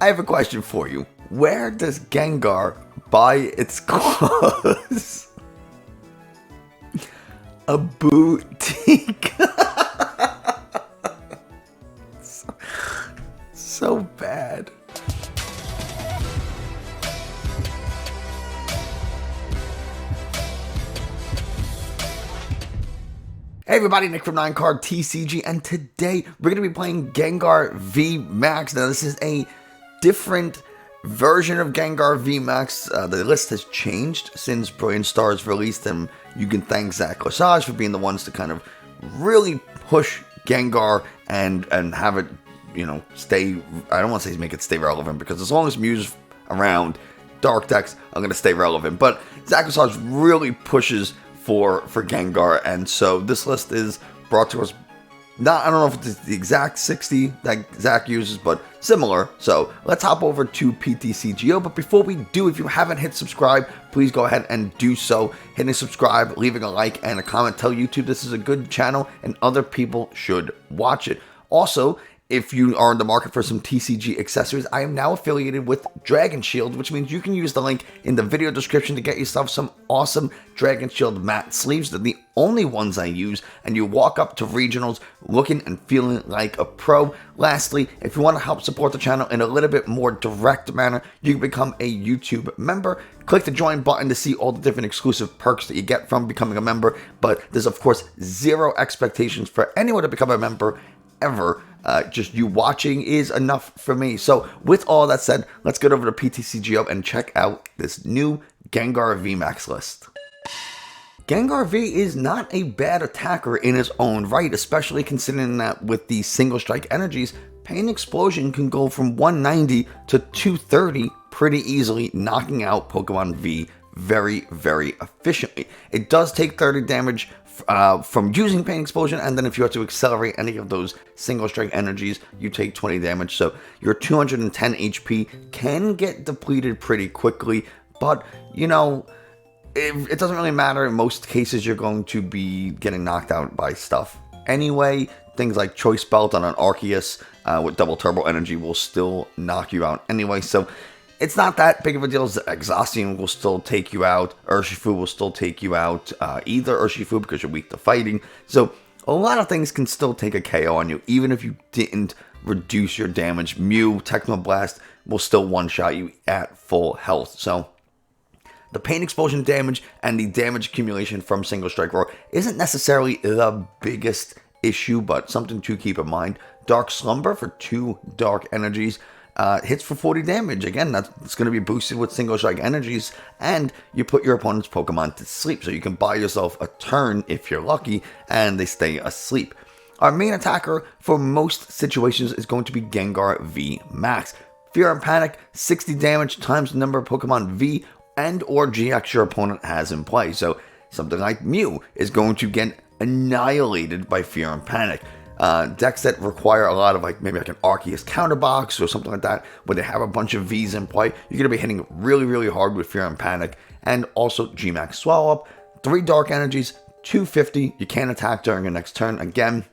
I have a question for you. Where does Gengar buy its clothes? A boutique. So bad. Hey everybody, Nick from 9Card TCG, and today we're going to be playing Gengar VMAX. Now this is a different version of Gengar VMAX. The list has changed since Brilliant Stars released them. You can thank Zach Lesage for being the ones to kind of really push Gengar and have it, you know, stay, I don't want to say make it stay relevant, because as long as Mew's around, Dark decks are going to stay relevant. But Zach Lesage really pushes for Gengar, and so this list is brought to us, I don't know if it's the exact 60 that Zach uses, but similar. So let's hop over to PTCGO. But before we do, if you haven't hit subscribe, please go ahead and do so. Hitting subscribe, leaving a like and a comment, tell YouTube this is a good channel and other people should watch it. Also, if you are in the market for some TCG accessories, I am now affiliated with Dragon Shield, which means you can use the link in the video description to get yourself some awesome Dragon Shield matte sleeves. They're the only ones I use, and you walk up to regionals looking and feeling like a pro. Lastly, if you want to help support the channel in a little bit more direct manner, you can become a YouTube member. Click the join button to see all the different exclusive perks that you get from becoming a member, but there's of course zero expectations for anyone to become a member ever. Just you watching is enough for me. So with all that said, let's get over to PTCGO and check out this new Gengar VMAX list. Gengar V is not a bad attacker in his own right, especially considering that with the single strike energies, Pain Explosion can go from 190 to 230 pretty easily, knocking out Pokemon V very, very efficiently. It does take 30 damage from using Pain Explosion, and then if you have to accelerate any of those single strike energies, you take 20 damage. So your 210 HP can get depleted pretty quickly, but you know, it doesn't really matter. In most cases, you're going to be getting knocked out by stuff anyway. Things like Choice Belt on an Arceus with double turbo energy will still knock you out anyway, so it's not that big of a deal. Exhaustion will still take you out. Urshifu will still take you out. Either Urshifu, because you're weak to fighting. So a lot of things can still take a KO on you, even if you didn't reduce your damage. Mew, Techno Blast will still one-shot you at full health. So the Pain Explosion damage and the damage accumulation from Single Strike Roar isn't necessarily the biggest issue, but something to keep in mind. Dark Slumber for 2 dark energies. Hits for 40 damage. Again, that's going to be boosted with single strike energies, and you put your opponent's Pokemon to sleep, so you can buy yourself a turn if you're lucky, and they stay asleep. Our main attacker for most situations is going to be Gengar VMAX. Fear and Panic, 60 damage times the number of Pokemon V and or GX your opponent has in play. So something like Mew is going to get annihilated by Fear and Panic. Decks that require a lot of maybe like an Arceus counterbox or something like that, where they have a bunch of Vs in play, you're going to be hitting really, really hard with Fear and Panic, and also Gmax Swallow Up. 3 dark energies, 250, you can't attack during your next turn. Again,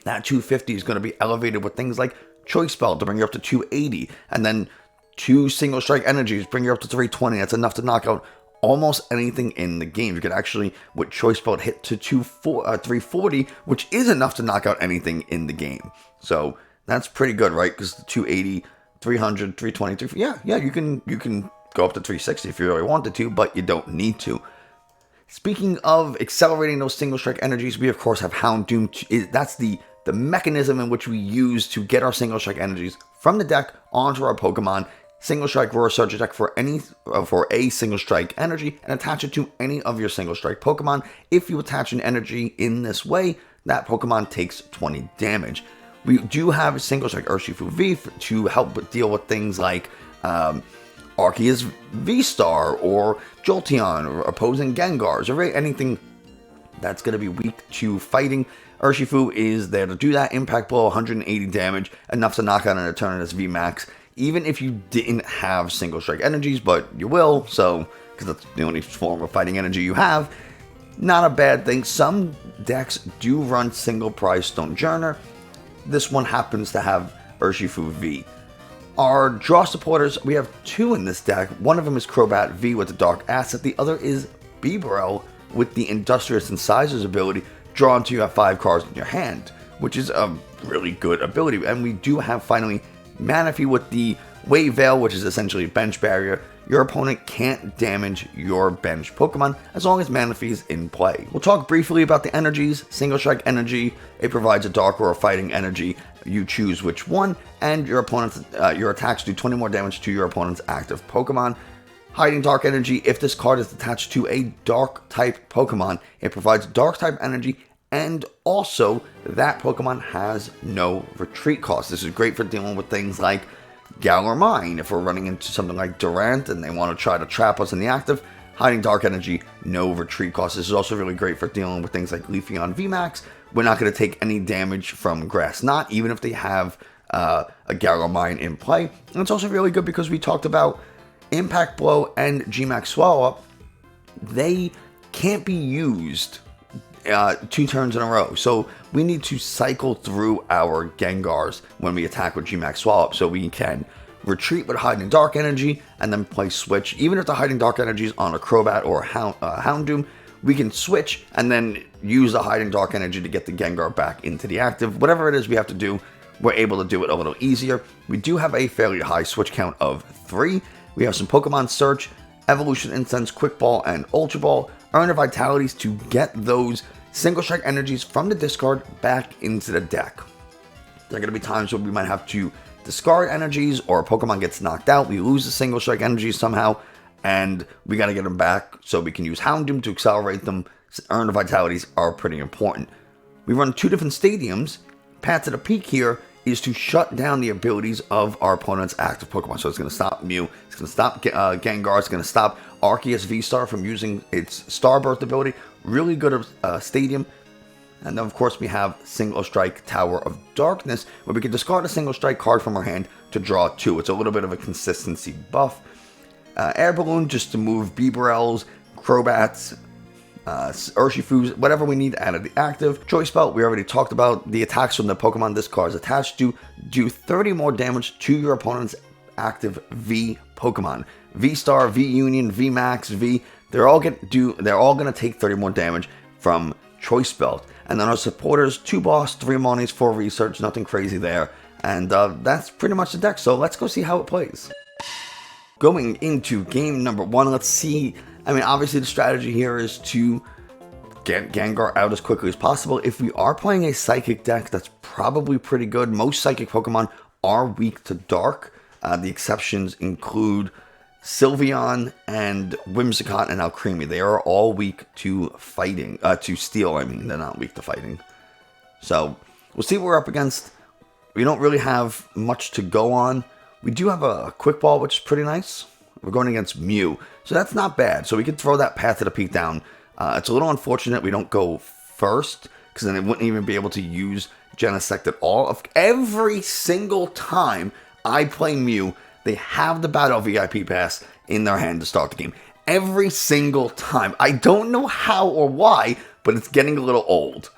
that 250 is going to be elevated with things like Choice Belt to bring you up to 280, and then 2 single strike energies bring you up to 320. That's enough to knock out almost anything in the game. You can actually, with Choice Belt, hit to 340, which is enough to knock out anything in the game. So that's pretty good, right? Because the 280, 300, 320, yeah, you can go up to 360 if you really wanted to, but you don't need to. Speaking of accelerating those single strike energies, we of course have Houndoom. That's the mechanism in which we use to get our single strike energies from the deck onto our Pokemon. Single Strike Roar Surge Attack for a single strike energy, and attach it to any of your single strike Pokemon. If you attach an energy in this way, that Pokemon takes 20 damage. We do have Single Strike Urshifu V to help deal with things like Arceus V-Star or Jolteon or opposing Gengars, or really anything that's going to be weak to fighting. Urshifu is there to do that. Impact Blow, 180 damage, enough to knock out an Eternatus VMAX. Even if you didn't have single strike energies, but you will, so, because that's the only form of fighting energy you have, not a bad thing. Some decks do run single prize Stone Journer. This one happens to have Urshifu V. Our draw supporters, we have two in this deck. One of them is Crobat V with the Dark Asset. The other is Bibarel with the Industrious Incisors ability. Draw until you have 5 cards in your hand, which is a really good ability. And we do have finally Manaphy with the Wave Veil, which is essentially bench barrier. Your opponent can't damage your bench Pokemon as long as Manaphy is in play. We'll talk briefly about the energies. Single Strike energy, it provides a dark or a fighting energy. You choose which one, and your attacks do 20 more damage to your opponent's active Pokemon. Hiding Dark energy, if this card is attached to a dark type Pokemon, it provides dark type energy, and also that Pokemon has no retreat cost. This is great for dealing with things like Galar Mine. If we're running into something like Durant and they want to try to trap us in the active, Hiding Dark energy, no retreat cost. This is also really great for dealing with things like Leafeon VMAX. We're not going to take any damage from Grass Knot, even if they have a Galar Mine in play. And it's also really good because we talked about Impact Blow and Gmax Swallow Up. They can't be used 2 turns in a row. So we need to cycle through our Gengars when we attack with Gmax Swallow Up, so we can retreat with Hiding Dark energy and then play Switch. Even if the Hiding Dark energy is on a Crobat or a Houndoom, we can switch and then use the Hiding Dark energy to get the Gengar back into the active. Whatever it is we have to do, we're able to do it a little easier. We do have a fairly high switch count of 3. We have some Pokemon Search, Evolution Incense, Quick Ball, and Ultra Ball, Urn of Vitalities to get those Single Strike energies from the discard back into the deck. There are going to be times where we might have to discard energies, or a Pokemon gets knocked out, we lose the Single Strike energies somehow, and we got to get them back so we can use Houndoom to accelerate them. Urn of Vitalities are pretty important. We run 2 different stadiums. Path to the Peak here is to shut down the abilities of our opponent's active Pokemon. So it's going to stop Mew, it's going to stop Gengar, it's going to stop Arceus V-Star from using its Starburst ability. Really good stadium. And then of course we have Single Strike Tower of Darkness, where we can discard a Single Strike card from our hand to draw 2. It's a little bit of a consistency buff. Air Balloon just to move Bibarels, Crobats, Urshifus, whatever we need out of the active. Choice Belt, we already talked about. The attacks from the Pokemon this card is attached to do 30 more damage to your opponent's active V Pokemon. V-Star, V-Union, V-Max, V, they're all going to take 30 more damage from Choice Belt. And then our supporters, 2 Boss, 3 Marnies, 4 Research, nothing crazy there. And that's pretty much the deck, so let's go see how it plays. Going into game number 1, let's see. I mean, obviously the strategy here is to get Gengar out as quickly as possible. If we are playing a Psychic deck, that's probably pretty good. Most Psychic Pokemon are weak to Dark. The exceptions include Sylveon and Whimsicott and Alcremie. They are all weak to fighting, to Steel, I mean. They're not weak to fighting. So, we'll see what we're up against. We don't really have much to go on. We do have a Quick Ball, which is pretty nice. We're going against Mew, so that's not bad. So we can throw that Path to the Peak down. It's a little unfortunate we don't go first, because then it wouldn't even be able to use Genesect at all. Every single time I play Mew, they have the Battle VIP Pass in their hand to start the game. Every single time. I don't know how or why, but it's getting a little old.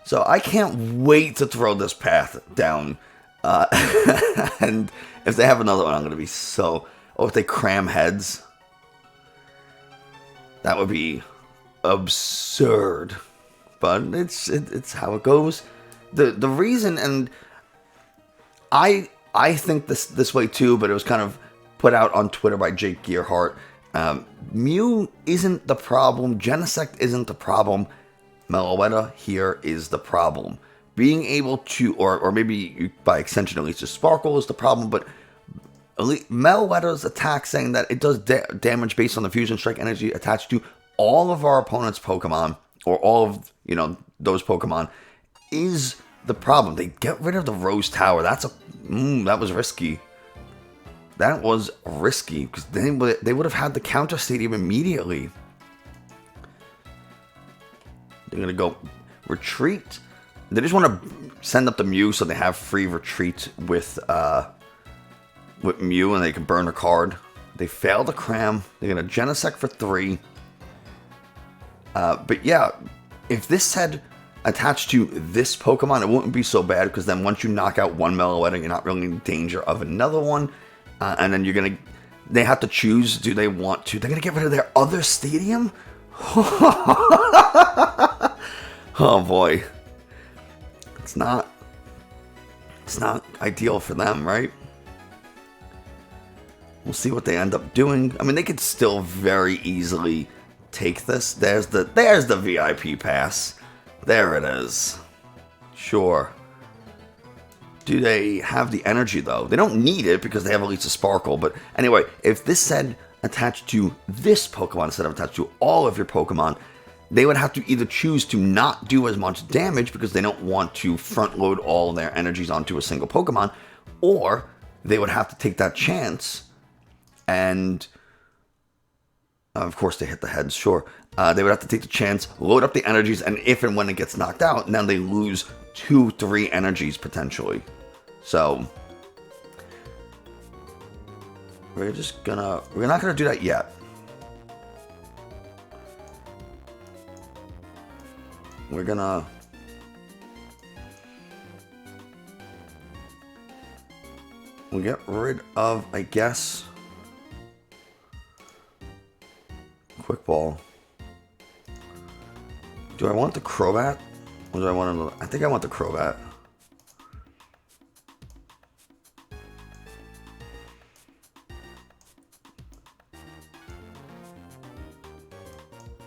So I can't wait to throw this Path down. And if they have another one, I'm going to be so... Oh, if they cram heads, that would be absurd. But it's how it goes. The reason, and I think this way too, but it was kind of put out on Twitter by Jake Gearhart. Mew isn't the problem. Genesect isn't the problem. Meloetta here is the problem. Being able to, or maybe by extension at least, just Sparkle is the problem, but Meloetta's attack saying that it does damage based on the Fusion Strike energy attached to all of our opponent's Pokemon, or all of, those Pokemon, is the problem. They get rid of the Rose Tower. That was risky. That was risky, because they would have had the counter stadium immediately. They're going to go retreat. They just want to send up the Mew so they have free retreat with Mew, and they can burn a card. They fail the cram. They're going to Genesect for 3. But yeah, if this had... attached to this Pokemon, it wouldn't be so bad, because then once you knock out one Meloetta, you're not really in danger of another one. And then they have to choose, do they want to, they're going to get rid of their other stadium? Oh boy. It's not ideal for them, right? We'll see what they end up doing. I mean, they could still very easily take this. There's the VIP pass. There it is. Sure. Do they have the energy, though? They don't need it because they have at least a Sparkle. But anyway, if this said attached to this Pokemon instead of attached to all of your Pokemon, they would have to either choose to not do as much damage because they don't want to front load all their energies onto a single Pokemon, or they would have to take that chance and, of course, they hit the heads, sure. They would have to take the chance, load up the energies, and if and when it gets knocked out, now they lose 2-3 energies potentially. So we're not gonna do that yet. We'll get rid of, I guess, Quick Ball. Do I want the Crobat? Or do I want to? I think I want the Crobat.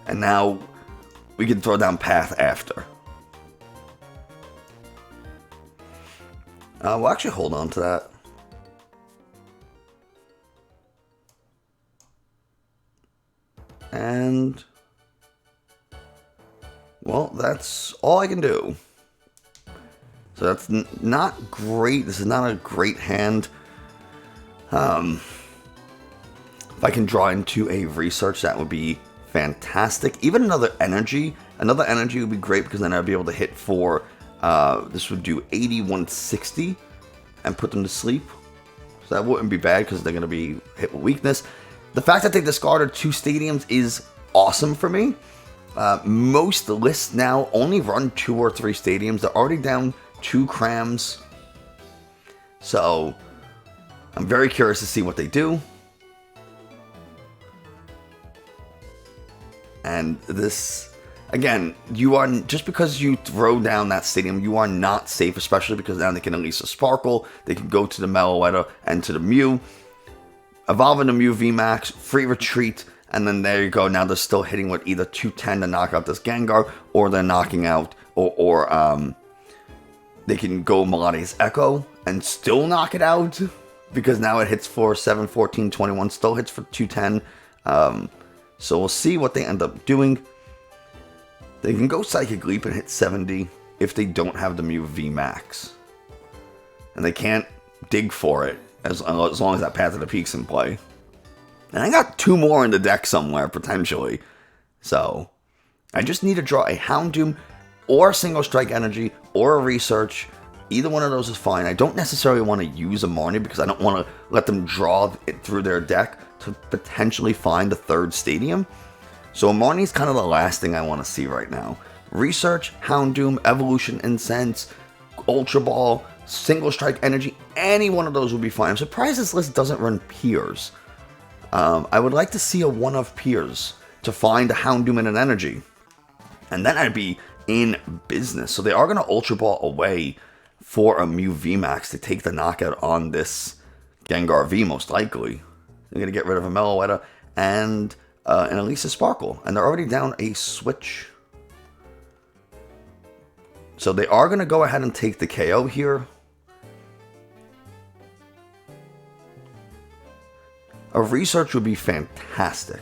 And now we can throw down Path after. We'll actually hold on to that. And, well, that's all I can do. So that's not great. This is not a great hand. If I can draw into a research, that would be fantastic. Even another energy would be great, because then I'd be able to hit for, this would do 80, 160 and put them to sleep. So that wouldn't be bad, because they're going to be hit with weakness. The fact that they discarded 2 stadiums is awesome for me. Most lists now only run 2 or 3 stadiums. They're already down 2 crams. So I'm very curious to see what they do. And this, again, you are, just because you throw down that stadium, you are not safe, especially because now they can release a Sparkle. They can go to the Meloetta and to the Mew. Evolve into Mew Vmax, free retreat, and then there you go. Now they're still hitting with either 210 to knock out this Gengar, or they're knocking out, or they can go Melodious Echo and still knock it out, because now it hits for 7, 14, 21, still hits for 210. So we'll see what they end up doing. They can go Psychic Leap and hit 70 if they don't have the Mew Vmax. And they can't dig for it as long as that Path of the Peak's in play. And I got 2 more in the deck somewhere, potentially. So I just need to draw a Houndoom, or a Single Strike Energy, or a Research. Either one of those is fine. I don't necessarily want to use a Marnie, because I don't want to let them draw it through their deck to potentially find the 3rd stadium. So a Marnie is kind of the last thing I want to see right now. Research, Houndoom, Evolution Incense, Ultra Ball, Single Strike Energy, any one of those would be fine. I'm surprised this list doesn't run Peers. I would like to see a one of Peers to find a Houndoom and an Energy. And then I'd be in business. So they are going to Ultra Ball away for a Mew Vmax to take the knockout on this Gengar V, most likely. They're going to get rid of a Meloetta and an Elisa Sparkle. And they're already down a Switch. So they are going to go ahead and take the KO here. A Research would be fantastic.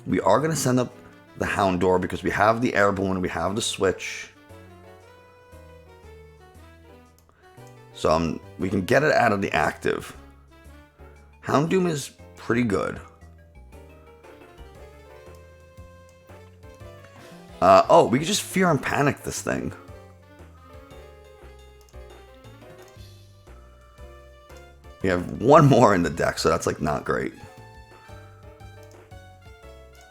We are going to send up the Houndour because we have the Air Balloon, we have the Switch. So we can get it out of the active. Houndoom is pretty good. Oh, we could just Fear and Panic this thing. We have 1 more in the deck, so that's like not great.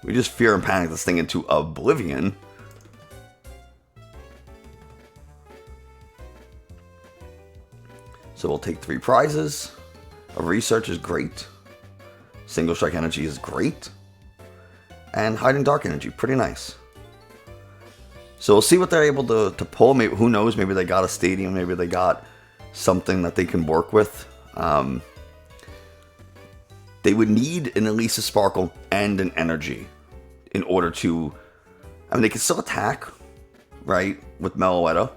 We just Fear and Panic this thing into oblivion. So we'll take 3 prizes. A research is great. Single strike energy is great. And hiding dark energy, pretty nice. So we'll see what they're able to pull. Maybe, who knows, maybe they got a stadium, maybe they got something that they can work with. They would need an Elisa Sparkle and an energy in order to... I mean, they can still attack, right, with Meloetta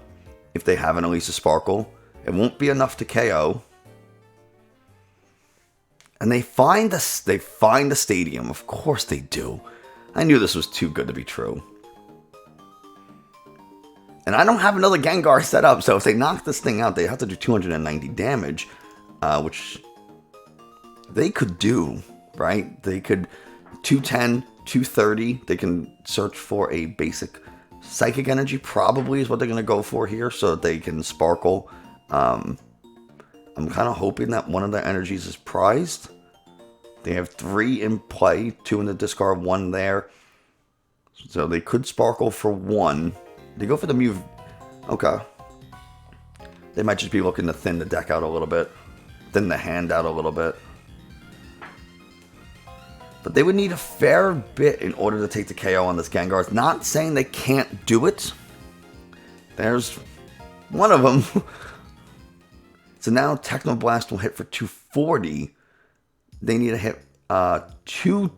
if they have an Elisa Sparkle. It won't be enough to KO. And they find the stadium. Of course they do. I knew this was too good to be true. And I don't have another Gengar set up, so if they knock this thing out, they have to do 290 damage, which they could do, right? They could 210, 230. They can search for a basic Psychic Energy, probably is what they're going to go for here, so that they can Sparkle. I'm kind of hoping that one of their energies is prized. They have 3 in play, 2 in the discard, 1 there. So they could Sparkle for 1. They go for the Mew. Okay. They might just be looking to thin the deck out a little bit. Thin the hand out a little bit. But they would need a fair bit in order to take the KO on this Gengar. It's not saying they can't do it. There's one of them. So now Techno Blast will hit for 240. They need to hit 2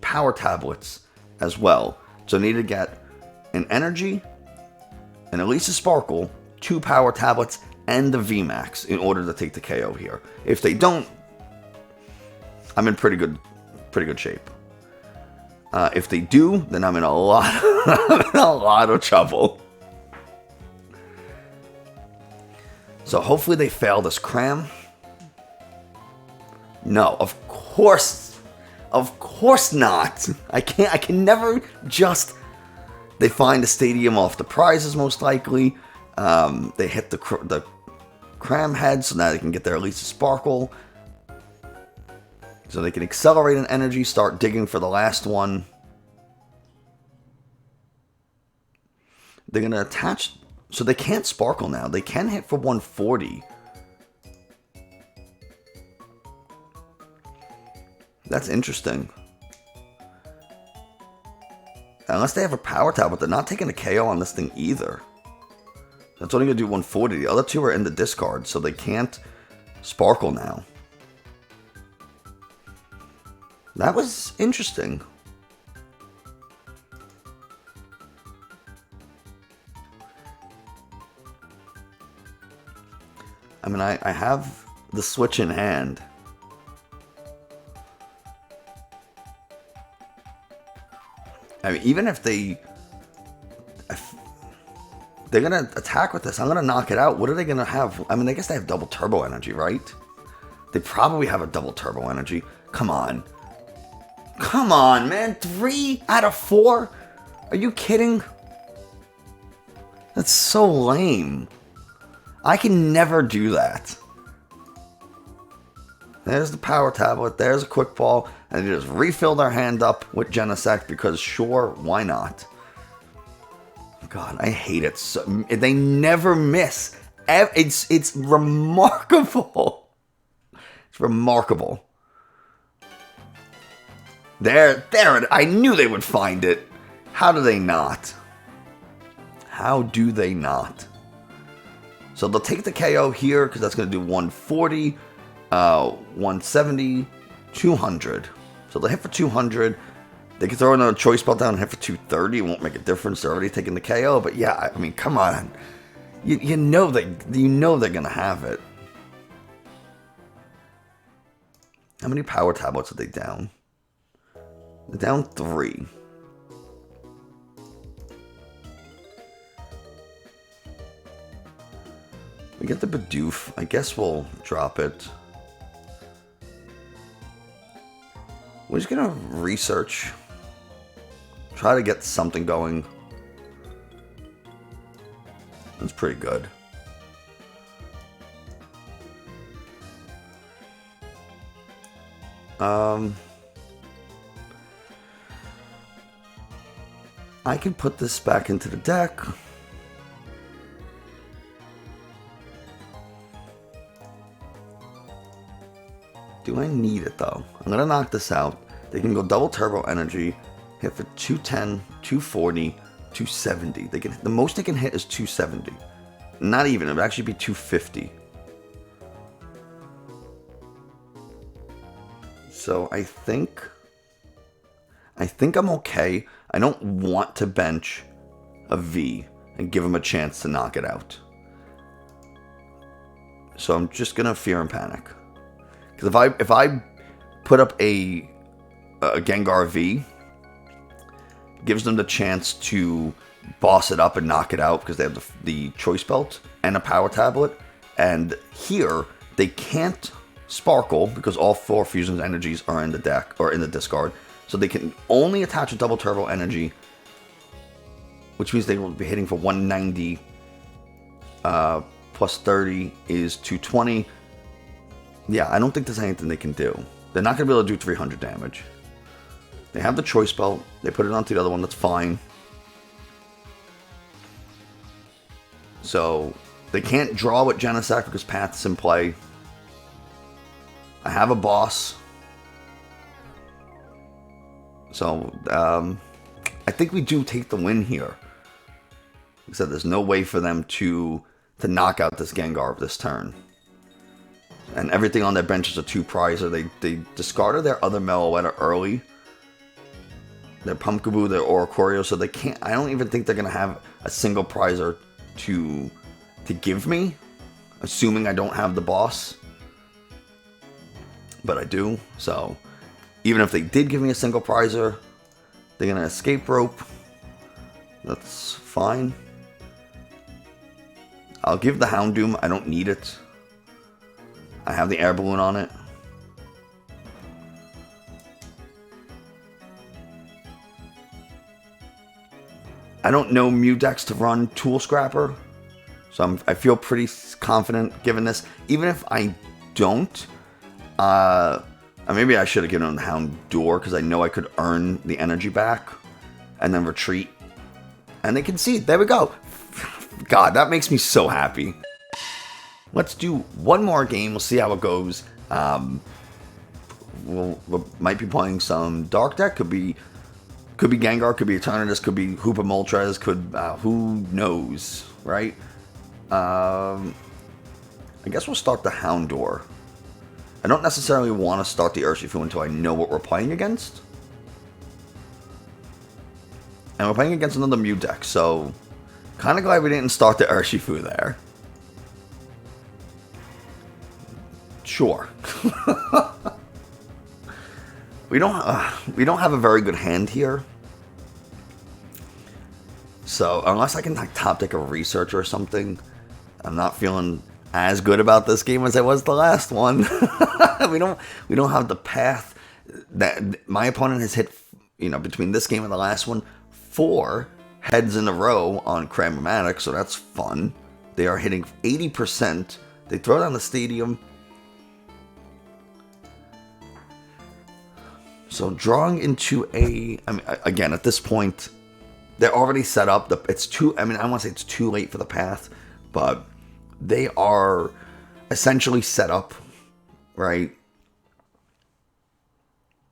power tablets as well. So they need to get an energy, an Elisa Sparkle, 2 power tablets, and the VMAX in order to take the KO here. If they don't, I'm in pretty good shape. If they do, then I'm in a lot of trouble. So hopefully they fail this cram. No, of course not. I can never just... They find a stadium off the prizes, most likely. They hit the cram head, so now they can get their Elisa Sparkle. So they can accelerate an energy, start digging for the last one. They're going to attach... So they can't Sparkle now. They can hit for 140. That's interesting. Unless they have a power tablet, they're not taking a KO on this thing either. That's only going to do 140. The other 2 are in the discard, so they can't Sparkle now. That was interesting. I mean, I have the Switch in hand. I mean, even if they're going to attack with this, I'm going to knock it out. What are they going to have? I mean, I guess they have double turbo energy, right? They probably have a double turbo energy. Come on. Come on, man. 3 out of 4? Are you kidding? That's so lame. I can never do that. There's the power tablet. There's a quick ball. And they just refill their hand up with Genesect because sure, why not? God, I hate it. So, they never miss. It's remarkable. It's remarkable. There, I knew they would find it. How do they not? How do they not? So they'll take the KO here because that's going to do 140, 170, 200. So they'll hit for 200. They can throw another Choice Belt down and hit for 230. It won't make a difference. They're already taking the KO. But yeah, I mean, come on. You know they're going to have it. How many power tablets are they down? They're down 3. We get the Bidoof. I guess we'll drop it. We're just going to research. Try to get something going. That's pretty good. I can put this back into the deck. Do I need it though? I'm gonna knock this out. They can go double turbo energy, hit for 210, 240, 270. They can, the most they can hit is 270. Not even, it would actually be 250. So I think I'm okay. I don't want to bench a V and give him a chance to knock it out. So I'm just gonna fear and panic. Because if I put up a Gengar V, gives them the chance to boss it up and knock it out because they have the Choice Belt and a Power Tablet. And here they can't Sparkle because all 4 Fusion's energies are in the deck or in the discard. So they can only attach a double turbo energy, which means they will be hitting for 190. Plus 30 is 220. Yeah, I don't think there's anything they can do. They're not going to be able to do 300 damage. They have the Choice Belt. They put it onto the other one. That's fine. So they can't draw with Genesect because Path's in play. I have a boss. So I think we do take the win here. Like I said, there's no way for them to knock out this Gengar this turn. And everything on their bench is a 2-prizer. They discarded their other Meloetta early. Their Pumpkaboo, their Oricorio, so they can't. I don't even think they're gonna have a single prizer to give me, assuming I don't have the boss. But I do, so even if they did give me a single prizer, they're gonna escape rope. That's fine. I'll give the Houndoom. I don't need it. I have the Air Balloon on it. I don't know Mew decks to run Tool Scrapper, so I feel pretty confident given this. Even if I don't, maybe I should have given him the Houndour because I know I could earn the energy back and then retreat. And they concede. There we go. God, that makes me so happy. Let's do one more game. We'll see how it goes. We might be playing some Dark deck. Could be Gengar. Could be Eternatus. Could be Hoopa Moltres. Who knows, right? I guess we'll start the Houndour. I don't necessarily want to start the Urshifu until I know what we're playing against. And we're playing against another Mew deck, so kind of glad we didn't start the Urshifu there. Sure. we don't have a very good hand here. So unless I can like top deck a research or something, I'm not feeling as good about this game as I was the last one. we don't have the path that my opponent has hit. Between this game and the last one, 4 heads in a row on Cramomatic, so that's fun. They are hitting 80%. They throw down the stadium. So drawing into again, at this point, they're already set up. It's too, I want to say it's too late for the path, but they are essentially set up, right?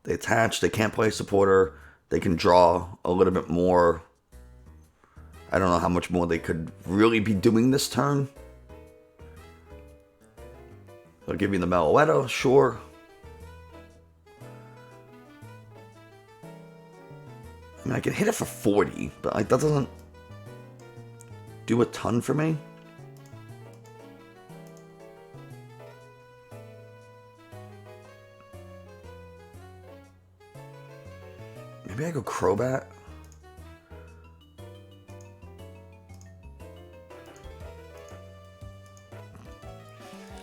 They attach, they can't play supporter, they can draw a little bit more. I don't know how much more they could really be doing this turn. They'll give you the Meloetta, sure. I can hit it for 40, but that doesn't do a ton for me. Maybe I go Crobat.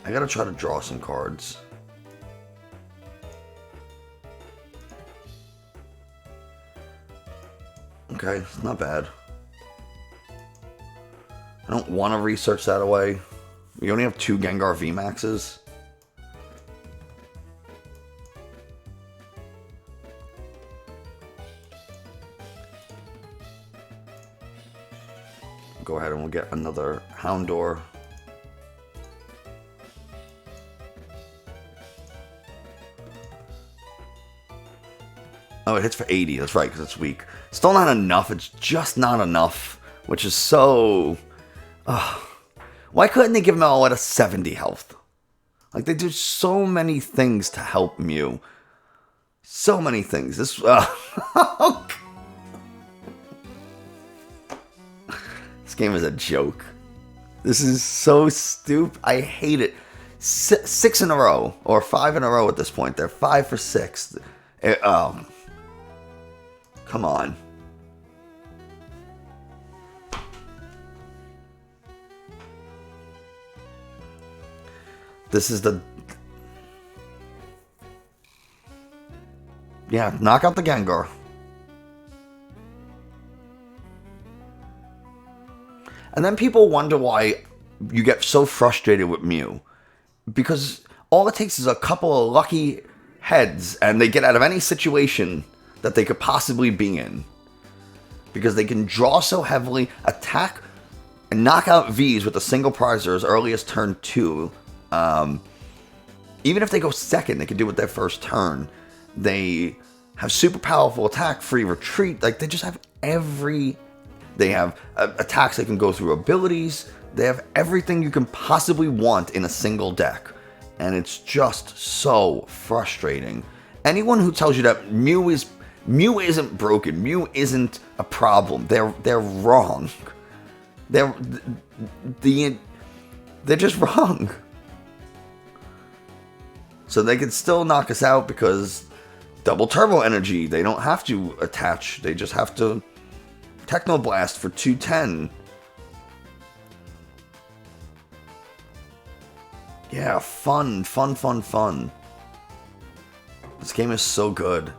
I gotta try to draw some cards. Okay, it's not bad. I don't want to research that away. We only have 2 Gengar VMAXs. Go ahead and we'll get another Houndour. Oh, it hits for 80. That's right, because it's weak. Still not enough. It's just not enough, which is so... Why couldn't they give Meloetta 70 health? Like, they do so many things to help Mew. So many things. This... This game is a joke. This is so stupid. I hate it. Six in a row, or 5 in a row at this point. They're 5 for 6. Come on. This is the... Yeah, knock out the Gengar. And then people wonder why you get so frustrated with Mew. Because all it takes is a couple of lucky heads and they get out of any situation that they could possibly be in. Because they can draw so heavily, attack, and knock out Vs with a single prizer as early as turn 2. Even if they go second, they can do it with their first turn. They have super powerful attack, free retreat. Like, they just have every... They have attacks that can go through abilities. They have everything you can possibly want in a single deck. And it's just so frustrating. Anyone who tells you that Mew isn't broken, Mew isn't a problem, they're wrong. They're just wrong. So they can still knock us out because double turbo energy, they don't have to attach, they just have to Techno Blast for 210. Yeah, fun. This game is so good.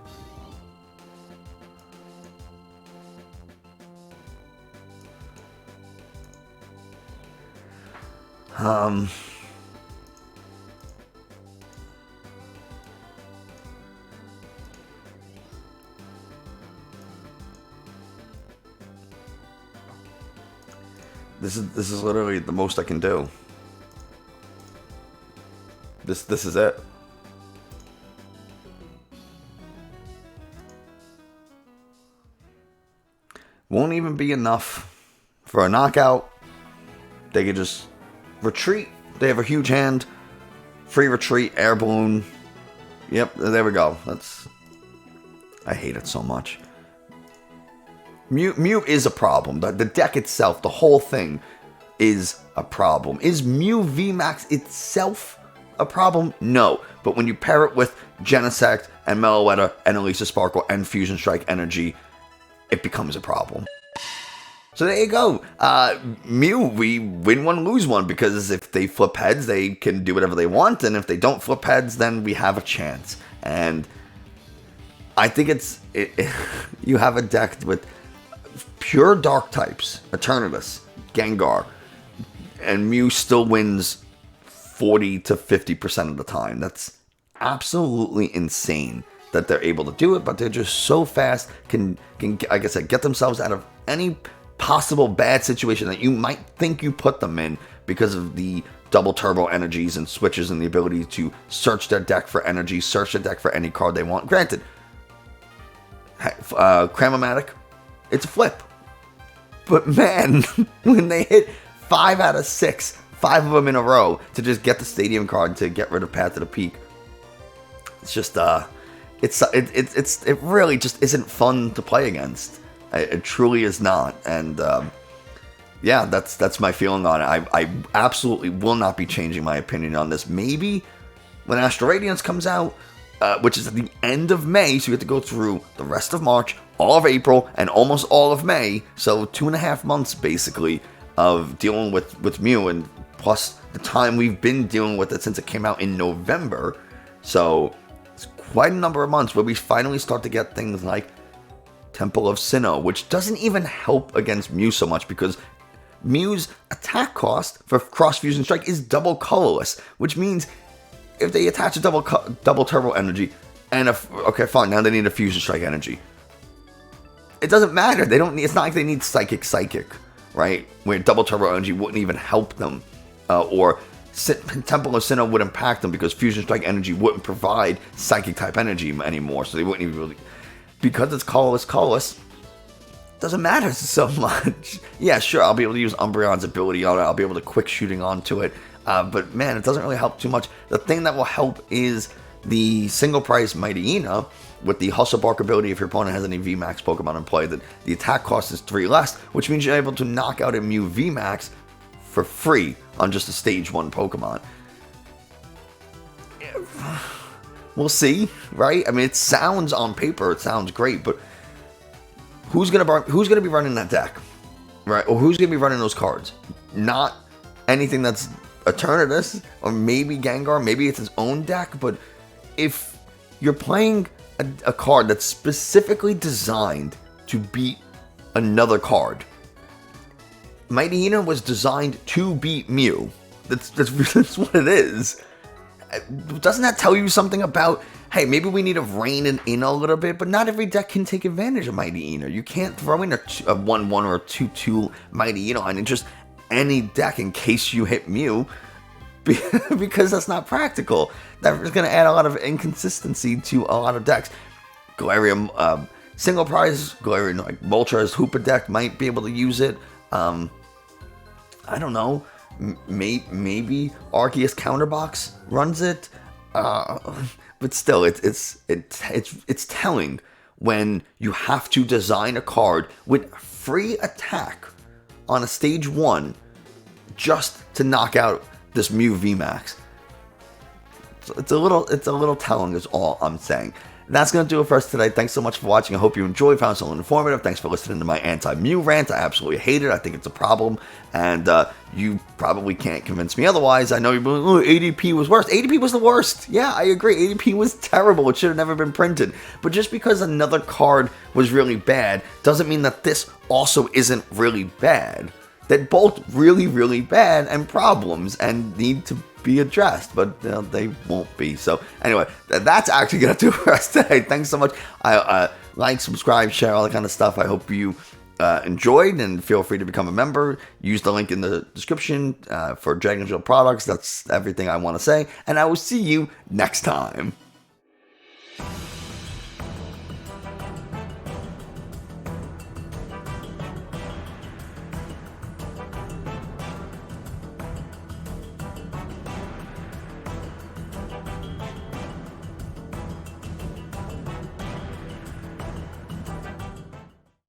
This is literally the most I can do. This is it. Won't even be enough for a knockout. They could just retreat. They have a huge hand. Free retreat, air balloon. Yep, there we go. I hate it so much. Mew is a problem. The deck itself, the whole thing, is a problem. Is Mew Vmax itself a problem? No. But when you pair it with Genesect and Meloetta and Elisa Sparkle and Fusion Strike Energy, it becomes a problem. So there you go. Mew, we win one, lose one, because if they flip heads, they can do whatever they want, and if they don't flip heads, then we have a chance. And I think you have a deck with pure dark types, Eternatus, Gengar, and Mew still wins 40 to 50% of the time. That's absolutely insane that they're able to do it, but they're just so fast, can like I said, get themselves out of any possible bad situation that you might think you put them in because of the double turbo energies and switches and the ability to search their deck for energy, search their deck for any card they want. Granted, Cramomatic, it's a flip. But man, when they hit 5 out of 6, 5 of them in a row to just get the stadium card to get rid of Path to the Peak, it's just it really just isn't fun to play against. It truly is not. And yeah, that's my feeling on it. I absolutely will not be changing my opinion on this. Maybe when Astral Radiance comes out, which is at the end of May, so you have to go through the rest of March, all of April, and almost all of May, so 2.5 months basically of dealing with Mew, and plus the time we've been dealing with it since it came out in November. So it's quite a number of months where we finally start to get things like Temple of Sinnoh, which doesn't even help against Mew so much because Mew's attack cost for Cross Fusion Strike is double colorless, which means if they attach a double turbo energy and okay, fine, now they need a Fusion Strike energy. It doesn't matter. They don't need, it's not like they need Psychic, right? Where double turbo energy wouldn't even help them, or Temple of Sinnoh would impact them because Fusion Strike energy wouldn't provide Psychic type energy anymore, so they wouldn't even really. because it's colorless, doesn't matter so much. Yeah, sure, I'll be able to use Umbreon's ability on it. I'll be able to quick shooting onto it. But man, it doesn't really help too much. The thing that will help is the single price Mightyena with the Hustle Bark ability. If your opponent has any VMAX Pokemon in play, that the attack cost is 3 less, which means you're able to knock out a Mew Vmax for free on just a stage 1 Pokemon. We'll see, right? I mean, it sounds on paper, it sounds great, but who's gonna be running that deck, right? Or who's gonna be running those cards? Not anything that's Eternatus, or maybe Gengar, maybe it's his own deck. But if you're playing a card that's specifically designed to beat another card, Mightyena was designed to beat Mew. That's what it is. Doesn't that tell you something about, hey, maybe we need to rein it in a little bit, but not every deck can take advantage of Mightyena. You can't throw in a 1-1 or a 2-2 Mightyena on just any deck in case you hit Mew, because that's not practical. That is going to add a lot of inconsistency to a lot of decks. Galarian single prize, Galarian like Moltres Hoopa deck might be able to use it. I don't know. Maybe Arceus Counterbox runs it, but still, it's telling when you have to design a card with free attack on a stage 1 just to knock out this Mew Vmax. So it's a little telling is all I'm saying. That's going to do it for us today. Thanks so much for watching. I hope you enjoyed, found something informative. Thanks for listening to my anti-Mew rant. I absolutely hate it. I think it's a problem, and you probably can't convince me otherwise. I know you're like, oh, ADP was worse. ADP was the worst. Yeah, I agree. ADP was terrible. It should have never been printed. But just because another card was really bad doesn't mean that this also isn't really bad. They're both really, really bad and problems and need to be addressed, but they won't be. So anyway, that's actually gonna do it for us today. Thanks so much. Like, subscribe, share, all that kind of stuff. I hope you enjoyed, and feel free to become a member. Use the link in the description for Dragon Shield products. That's everything I want to say, and I will see you next time.